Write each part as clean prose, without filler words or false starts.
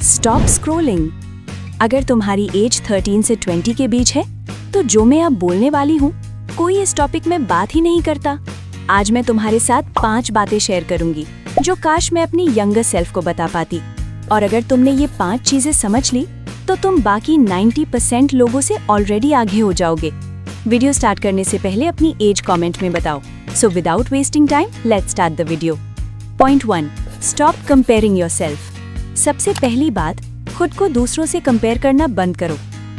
Stop scrolling. अगर तुम्हारी as 13 से 20 के बीच है तो जो मैं अब बोलने वाली हूँ कोई इस टॉपिक में बात ही नहीं करता। आज मैं तुम्हारे साथ 5 बातें शेयर करूंगी जो काश मैं अपनी यंगर सेल्फ को बता पाती। और अगर तुमने ये 5 चीजें समझ ली तो तुम बाकी 90% लोगों से ऑलरेडी आगे हो जाओगे। वीडियो स्टार्ट करने से पहले अपनी एज कमेंट में बताओ। So without wasting time let's start the video. Point 1, stop comparing yourself. सबसे पहली बात, खुद को दूसरों से कंपेयर करना बंद करो।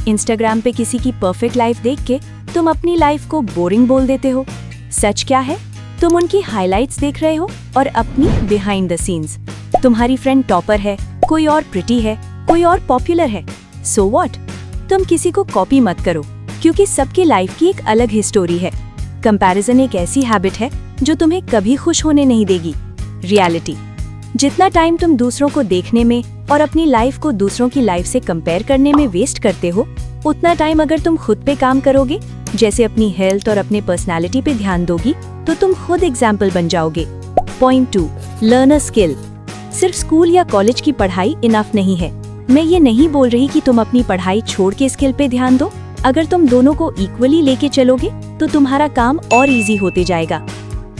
इंस्टाग्राम पे किसी की परफेक्ट लाइफ देख के तुम अपनी लाइफ को बोरिंग बोल देते हो। सच क्या है, तुम उनकी हाइलाइट्स देख रहे हो और अपनी बिहाइंड द सीन्स। तुम्हारी फ्रेंड टॉपर है, कोई और प्रिटी है, कोई और पॉपुलर है। So what? तुम किसी को कॉपी मत करो क्योंकि सबकी लाइफ की एक अलग ही स्टोरी है। कंपैरिजन एक ऐसी हैबिट है जो तुम्हें कभी खुश होने नहीं देगी। रियलिटी, जितना टाइम तुम दूसरों को देखने में और अपनी लाइफ को दूसरों की लाइफ से कंपेयर करने में वेस्ट करते हो, उतना टाइम अगर तुम खुद पे काम करोगे, जैसे अपनी हेल्थ और अपने पर्सनालिटी पे ध्यान दोगी, तो तुम खुद एग्जाम्पल बन जाओगे। Point 2, learn a skill. सिर्फ स्कूल या कॉलेज की पढ़ाई इनफ नहीं है। मैं ये नहीं बोल रही कि तुम अपनी पढ़ाई छोड़ के स्किल पे ध्यान दो। अगर तुम दोनों को इक्वली लेके चलोगे तो तुम्हारा काम और इजी होते जाएगा।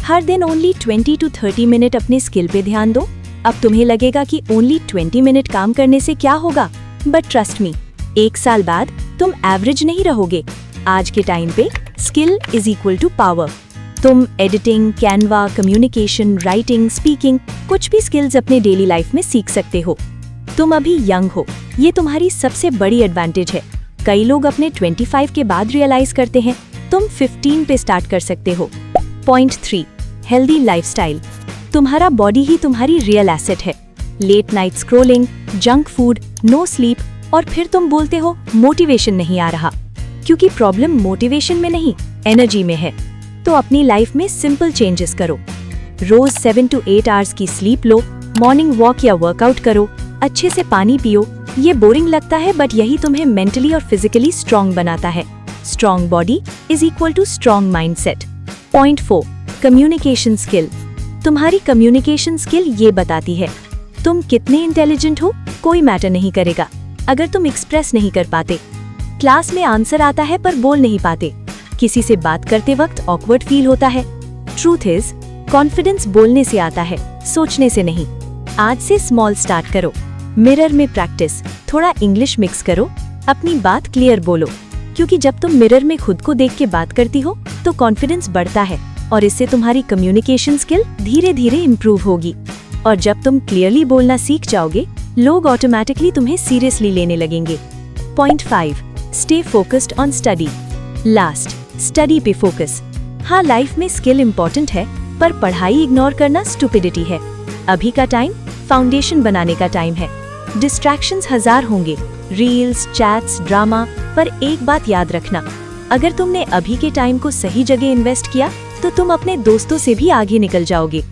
हर दिन ओनली 20 to 30 मिनट अपने स्किल पे ध्यान दो। अब तुम्हें लगेगा कि ओनली 20 मिनट काम करने से क्या होगा, बट ट्रस्ट मी, 1 साल बाद तुम एवरेज नहीं रहोगे। आज के टाइम पे skill is equal to power. तुम editing, Canva, communication, writing, speaking, कुछ भी स्किल्स अपने डेली लाइफ में सीख सकते हो। तुम अभी यंग हो, ये तुम्हारी सबसे बड़ी एडवांटेज है। कई लोग अपने 25 के बाद रियलाइज करते हैं, तुम 15 पे स्टार्ट कर सकते हो। Point 3, healthy lifestyle. तुम्हारा बॉडी ही तुम्हारी रियल एसेट है। Late night scrolling, junk food, no sleep और फिर तुम बोलते हो मोटिवेशन नहीं आ रहा, क्योंकि प्रॉब्लम मोटिवेशन में नहीं, एनर्जी में है। तो अपनी लाइफ में सिंपल चेंजेस करो। रोज 7 to 8 आवर्स की स्लीप लो, मॉर्निंग वॉक या वर्कआउट करो, अच्छे से पानी पियो। ये बोरिंग लगता है बट यही तुम्हें मेंटली और फिजिकली स्ट्रॉन्ग बनाता है। Strong body is equal to strong mindset. Point 4, communication skill. तुम्हारी कम्युनिकेशन स्किल ये बताती है तुम कितने इंटेलिजेंट हो। कोई मैटर नहीं करेगा अगर तुम एक्सप्रेस नहीं कर पाते। क्लास में आंसर आता है पर बोल नहीं पाते। किसी से बात करते वक्त ऑकवर्ड फील होता है। ट्रूथ इज, कॉन्फिडेंस बोलने से आता है, सोचने से नहीं। आज से स्मॉल स्टार्ट करो। मिरर में प्रैक्टिस, थोड़ा इंग्लिश मिक्स करो, अपनी बात क्लियर बोलो, क्योंकि जब तुम मिरर में खुद को देख के बात करती हो तो कॉन्फिडेंस बढ़ता है और इससे तुम्हारी कम्युनिकेशन स्किल धीरे धीरे इम्प्रूव होगी। और जब तुम क्लियरली बोलना सीख जाओगे, लोग ऑटोमेटिकली तुम्हें सीरियसली लेने लगेंगे। Point 5, stay focused on study. Last, study पे फोकस। हाँ, लाइफ में स्किल इम्पोर्टेंट है पर पढ़ाई इग्नोर करना स्टुपिडिटी है। अभी का टाइम फाउंडेशन बनाने का टाइम है। डिस्ट्रैक्शंस 1000 होंगे, रील्स, चैट्स, ड्रामा, पर एक बात याद रखना, अगर तुमने अभी के टाइम को सही जगह इन्वेस्ट किया तो तुम अपने दोस्तों से भी आगे निकल जाओगे।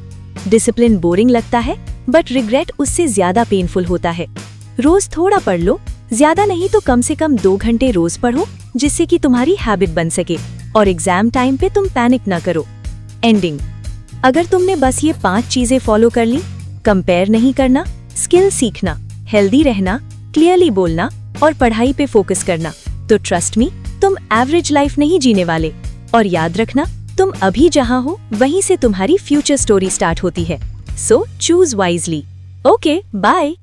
डिसिप्लिन बोरिंग लगता है बट रिग्रेट उससे ज्यादा पेनफुल होता है। रोज थोड़ा पढ़ लो, ज्यादा नहीं तो कम से कम 2 घंटे रोज पढ़ो, जिससे कि तुम्हारी हैबिट बन सके और एग्जाम टाइम पे तुम पैनिक ना करो। एंडिंग, अगर तुमने बस ये 5 चीजें फॉलो कर ली, कंपेयर नहीं करना, स्किल सीखना, हेल्दी रहना, क्लियरली बोलना और पढ़ाई पे फोकस करना, तो ट्रस्ट मी, तुम एवरेज लाइफ नहीं जीने वाले। और याद रखना, तुम अभी जहां हो वहीं से तुम्हारी फ्यूचर स्टोरी स्टार्ट होती है। So choose wisely. Okay, bye.